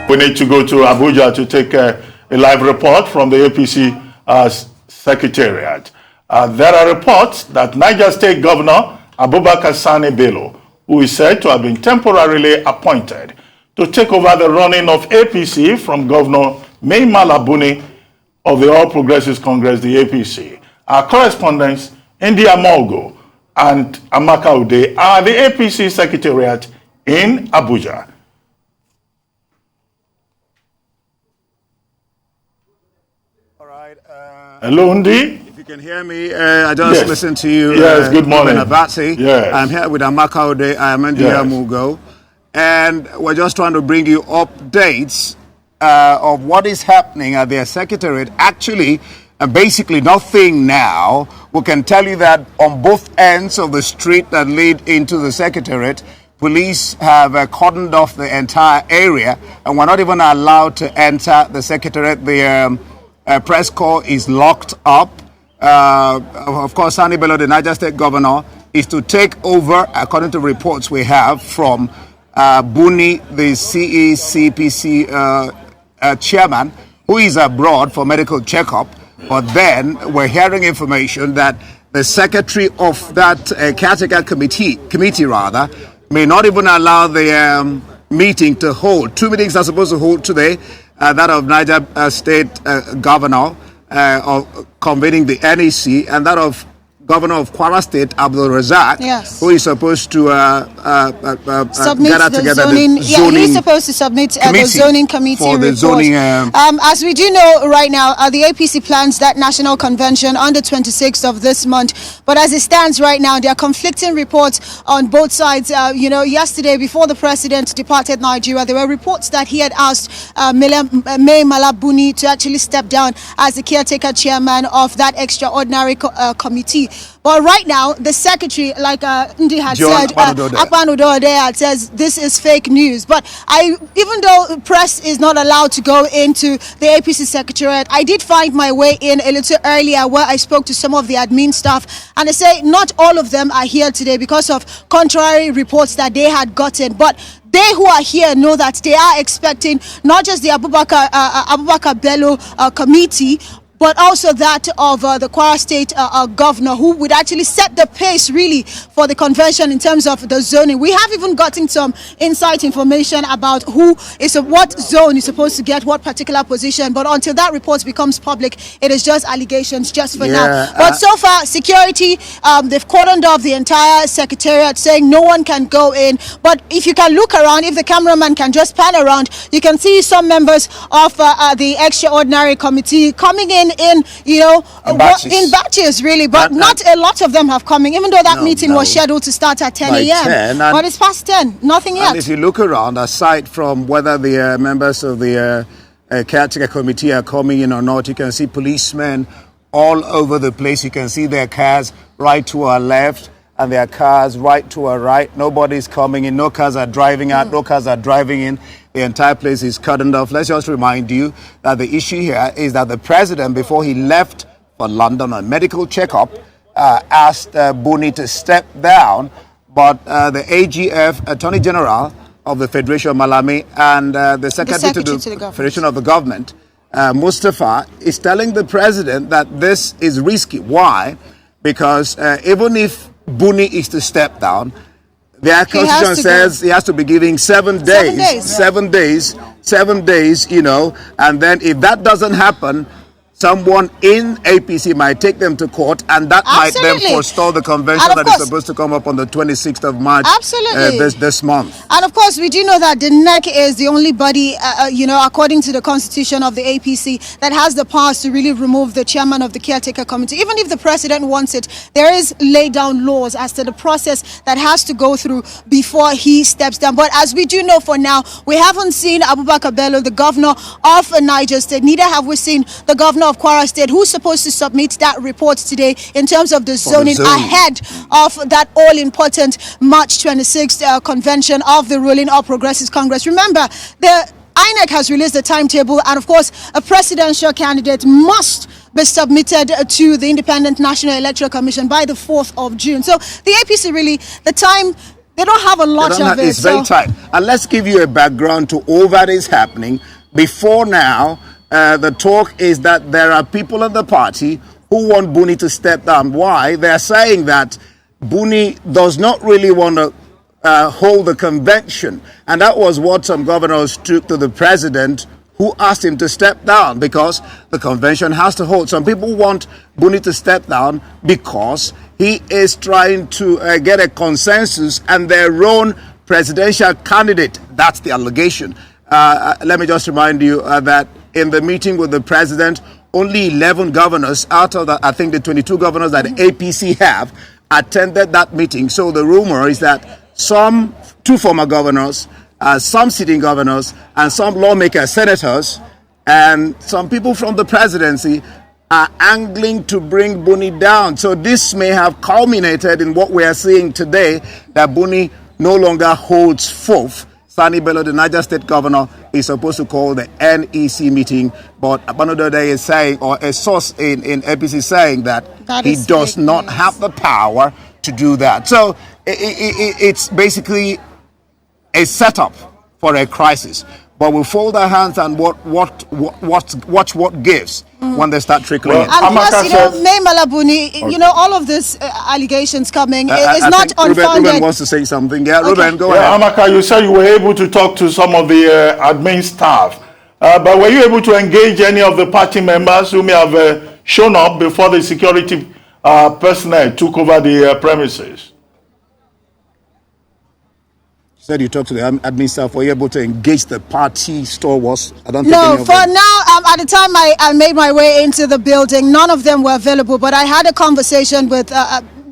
We need to go to Abuja to take a live report from the APC Secretariat. There are reports that Niger State Governor Abubakar Sani Bello, who is said to have been temporarily appointed to take over the running of APC from Governor Mai Mala Buni of the All Progressives Congress, the APC. Our correspondents, Ndee Amaugo Amaka Udeh, are the APC Secretariat in Abuja. All right. Hello, Ndee. If you can hear me, I just listened to you. Yes, good morning. Yes. I'm here with Amaka Udeh. I'm Ndee Amaugo. And we're just trying to bring you updates of what is happening at their secretariat. Actually, basically nothing now. We can tell you that on both ends of the street that lead into the secretariat, police have cordoned off the entire area, and we're not even allowed to enter the secretariat. The press corps is locked up. Of course, Sani Bello, the Niger State Governor, is to take over, according to reports we have from Buni, the CECPC chairman, who is abroad for medical checkup. But then we're hearing information that the secretary of that caretaker committee may not even allow the meeting to hold. Two meetings are supposed to hold today, that of Niger State Governor convening the NEC, and that of Governor of Kwara State, Abdul Razak, who is supposed to submit the together zoning. The zoning he's supposed to submit the zoning committee for report. the zoning. As we do know right now, the APC plans that national convention on the 26th of this month. But as it stands right now, there are conflicting reports on both sides. Yesterday, before the president departed Nigeria, there were reports that he had asked Mai Mala Buni to actually step down as the caretaker chairman of that extraordinary committee. But right now, the secretary, like Ndee had said, Akpan Udeh says this is fake news. But even though the press is not allowed to go into the APC Secretariat, I did find my way in a little earlier where I spoke to some of the admin staff, and they say not all of them are here today because of contrary reports that they had gotten. But they who are here know that they are expecting not just the Abubakar Bello committee, but also that of the Kwara State governor, who would actually set the pace really for the convention in terms of the zoning. We have even gotten some inside information about what zone is supposed to get what particular position, but until that report becomes public, it is just allegations just for now. But so far, security, they've cordoned off the entire secretariat, saying no one can go in. But if you can look around, if the cameraman can just pan around, you can see some members of the extraordinary committee coming in batches really, but not a lot of them have coming, even though that meeting was scheduled to start at 10 a.m. But it's past 10, nothing yet. And if you look around, aside from whether the members of the caretaker committee are coming in or not, you can see policemen all over the place. You can see their cars right to our left and their cars right to our right. Nobody's coming in, no cars are driving out, no cars are driving in. The entire place is cordoned off. Let's just remind you that the issue here is that the president, before he left for London on medical checkup, asked Buni to step down, but the AGF, Attorney General of the Federation of Malami, and the Secretary to the Federation of the Government, Mustafa, is telling the president that this is risky. Why? Because even if Buni is to step down, the Constitution says he has to be giving 7 days. 7 days, and then if that doesn't happen, someone in APC might take them to court, and that might then forestall the convention that is supposed to come up on the 26th of March this month. And of course, we do know that the NEC is the only body, according to the constitution of the APC, that has the powers to really remove the chairman of the caretaker committee. Even if the president wants it, there is laid down laws as to the process that has to go through before he steps down. But as we do know for now, we haven't seen Abubakar Bello, the governor of Niger State, neither have we seen the governor of Kwara State, who's supposed to submit that report today in terms of the zoning ahead of that all-important March 26th convention of the ruling All Progressives Congress. Remember, the INEC has released the timetable, and of course, a presidential candidate must be submitted to the Independent National Electoral Commission by the 4th of June. So the APC really, the time They don't have a lot of it. It's very tight. And let's give you a background to all that is happening. Before now, the talk is that there are people in the party who want Buni to step down. Why? They're saying that Buni does not really want to hold the convention. And that was what some governors took to the president, who asked him to step down because the convention has to hold. Some people want Buni to step down because he is trying to get a consensus and their own presidential candidate. That's the allegation. Let me just remind you that in the meeting with the president, only 11 governors out of the, I think the 22 governors that the APC have attended that meeting. So the rumor is that two former governors, some sitting governors, and some lawmakers, senators, and some people from the presidency are angling to bring Buni down. So this may have culminated in what we are seeing today, that Buni no longer holds forth. Sani Bello, the Niger State governor, is supposed to call the NEC meeting, but Amaugo Udeh is saying, or a source in APC saying that he does not have the power to do that. So it's basically a setup for a crisis. But we'll fold our hands and watch what gives when they start trickling in. And plus, Mai Mala Buni, all of these allegations coming is not unfounded. Ruben wants to say something. Yeah, okay. Ruben, go ahead. Amaka, you said you were able to talk to some of the admin staff. But were you able to engage any of the party members who may have shown up before the security personnel took over the premises? Said you talked to the admin staff. Were you able to engage the party stalwarts? I don't think no, for now, at the time I made my way into the building, none of them were available, but I had a conversation with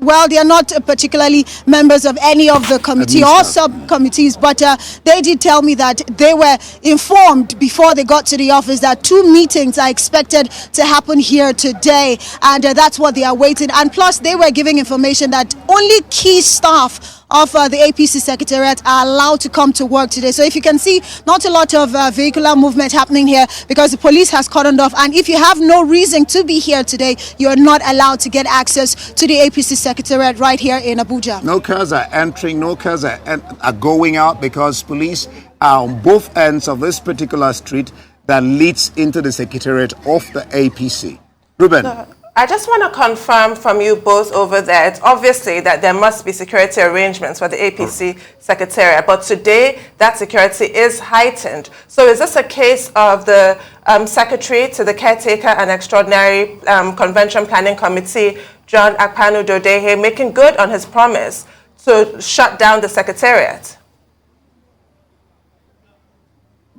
well, they are not particularly members of any of the committee or subcommittees, but they did tell me that they were informed before they got to the office that 2 meetings are expected to happen here today, and that's what they are waiting. And plus, they were giving information that only key staff of the APC Secretariat are allowed to come to work today. So if you can see, not a lot of vehicular movement happening here because the police has cordoned off. And if you have no reason to be here today, you're not allowed to get access to the APC Secretariat right here in Abuja. No cars are entering, no cars are going out because police are on both ends of this particular street that leads into the Secretariat of the APC. Ruben. I just want to confirm from you both over there, it's obviously that there must be security arrangements for the APC Secretariat, but today that security is heightened. So is this a case of the Secretary to the Caretaker and Extraordinary Convention Planning Committee, John Akpanu Udeh, making good on his promise to shut down the Secretariat?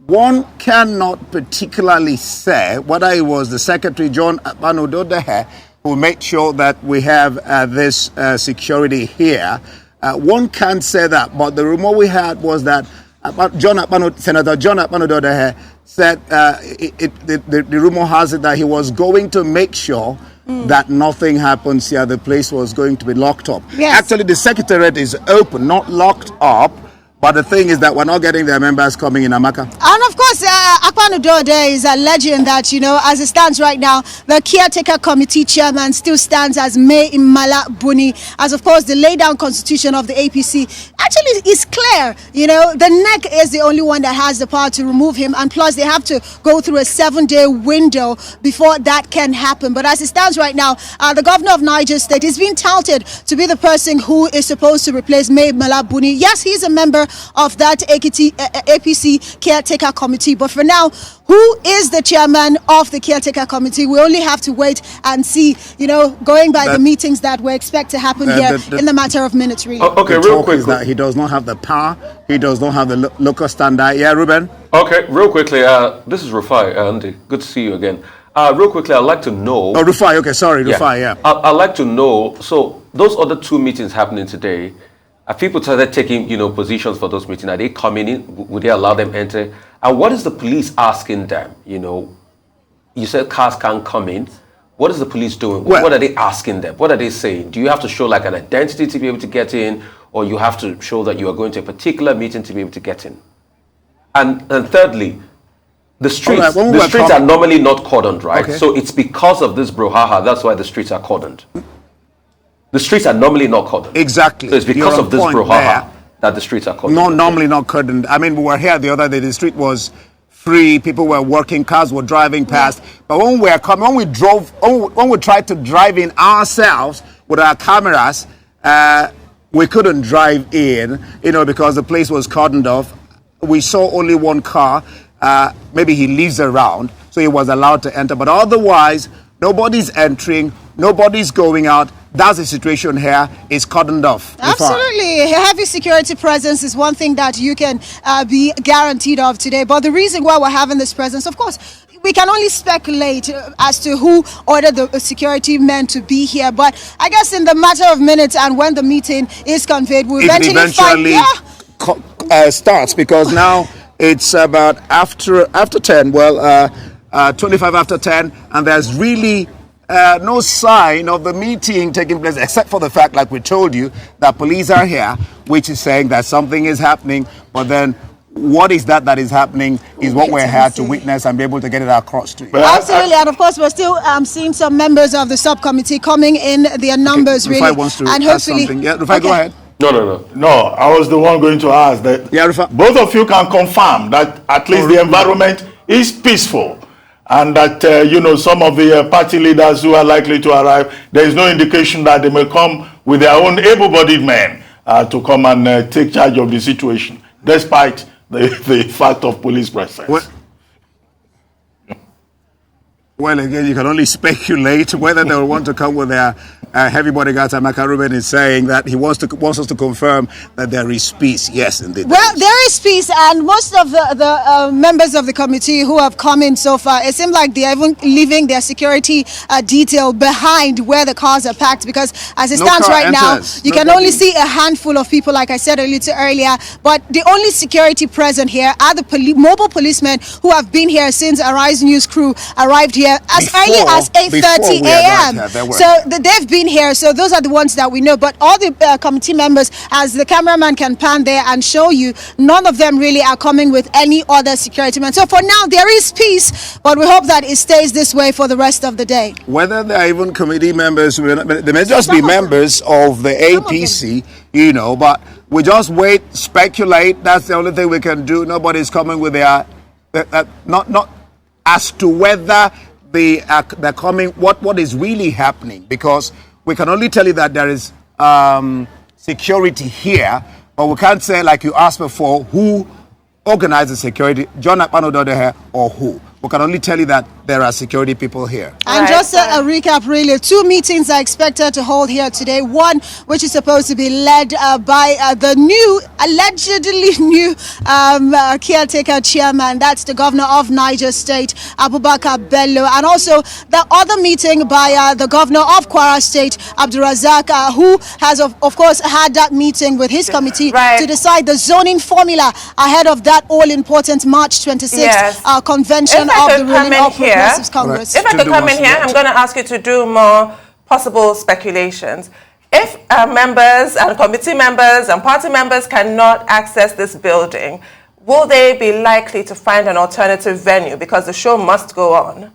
One cannot particularly say whether it was the Secretary, John Akpanu Udeh, who made sure that we have this security here. One can't say that, but the rumor we had was that Senator John Akpanu Udeh said the rumor has it that he was going to make sure that nothing happens here. The place was going to be locked up. Yes. Actually, the Secretariat is open, not locked up. But the thing is that we're not getting their members coming in, Amaka. And of course, Akpanu Udeh is alleging that, as it stands right now, the Caretaker Committee chairman still stands as Mai Mala Buni, as of course the laid-down constitution of the APC actually is clear. The NEC is the only one that has the power to remove him, and plus they have to go through a 7-day window before that can happen. But as it stands right now, the governor of Niger State is being touted to be the person who is supposed to replace Mai Mala Buni. Yes, he's a member of that APC Caretaker Committee. But for now, who is the chairman of the Caretaker Committee? We only have to wait and see, going by the meetings that we expect to happen here in the matter of minutes, really. Okay, real quick. Is that he does not have the power. He does not have the local standard. Yeah, Ruben? Okay, real quickly. This is Rufai, Andy. Good to see you again. Real quickly, I'd like to know... Oh, Rufai, okay, sorry, Rufai, yeah. I'd like to know, so those other 2 meetings happening today, are people started taking, positions for those meetings? Are they coming in? Would they allow them enter? And what is the police asking them? You said cars can't come in. What is the police doing? Well, what are they asking them? What are they saying? Do you have to show like an identity to be able to get in? Or you have to show that you are going to a particular meeting to be able to get in? And thirdly, the streets, are normally not cordoned, right? Okay. So it's because of this brouhaha, that's why the streets are cordoned. The streets are normally not cordoned. Exactly. So it's because of this brouhaha that the streets are cordoned? No, normally not cordoned. I mean, we were here the other day. The street was free. People were working. Cars were driving past. But when we tried to drive in ourselves with our cameras, we couldn't drive in, because the place was cordoned off. We saw only one car. Maybe he lives around, so he was allowed to enter. But otherwise, nobody's entering, nobody's going out. That's the situation here. It's cordoned off. Absolutely. Heavy security presence is one thing that you can be guaranteed of today. But the reason why we're having this presence, of course, we can only speculate as to who ordered the security men to be here. But I guess in the matter of minutes and when the meeting is conveyed, we'll eventually find... starts, because now it's about after 10, 25 after 10, and there's really no sign of the meeting taking place, except for the fact, like we told you, that police are here, which is saying that something is happening. But then what is that is happening is what we're here to witness and be able to get it across to you. Absolutely. And of course, we're still seeing some members of the subcommittee coming in their numbers, really. Rufai wants to ask something. Yeah, Rufai, go ahead. No, I was the one going to ask that. Yeah, Rufai. Both of you can confirm that at least the environment is peaceful, and that some of the party leaders who are likely to arrive, there is no indication that they may come with their own able-bodied men to come and take charge of the situation, despite the fact of police presence. Well, again, you can only speculate whether they will want to come with their heavy bodyguards. Amaka Udeh is saying that he wants us to confirm that there is peace. Yes, indeed. Well, there is peace, and most of the members of the committee who have come in so far, it seems like they are even leaving their security detail behind where the cars are packed, because as it stands right now, you can only see a handful of people, like I said a little earlier, but the only security present here are the mobile policemen who have been here since Arise News crew arrived here as early as 8:30 a.m. So they've been here, so those are the ones that we know. But all the committee members, as the cameraman can pan there and show you, none of them really are coming with any other security men. So for now, there is peace, but we hope that it stays this way for the rest of the day. Whether they are even committee members, they may just be members of the APC, but we just wait, speculate. That's the only thing we can do. Nobody's coming with their, not as to whether they're coming, what is really happening, because we can only tell you that there is security here, but we can't say, like you asked before, who organized the security, John Akpano or who. We can only tell you that there are security people here. And just a recap, really, 2 meetings are expected to hold here today. One, which is supposed to be led by the allegedly new caretaker chairman. That's the governor of Niger State, Abubakar Bello. And also the other meeting by the governor of Kwara State, Abdulrazak, who has, of course, had that meeting with his committee to decide the zoning formula ahead of that all-important March 26th convention of the ruling of Progressives Congress. If I could come in here, I'm going to ask you to do more possible speculations. If members and committee members and party members cannot access this building, will they be likely to find an alternative venue, because the show must go on?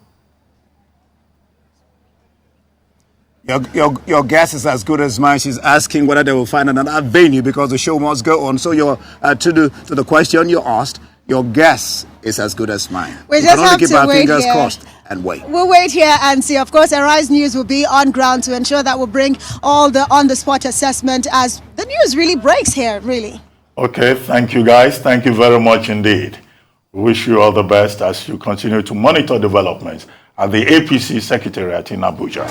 Your guess is as good as mine. She's asking whether they will find another venue because the show must go on. So to the question you asked, your guess is as good as mine. We just have to wait here. Keep our fingers crossed and wait. We'll wait here and see. Of course, Arise News will be on ground to ensure that we'll bring all the on-the-spot assessment as the news really breaks here, really. Okay, thank you, guys. Thank you very much indeed. We wish you all the best as you continue to monitor developments at the APC Secretariat in Abuja.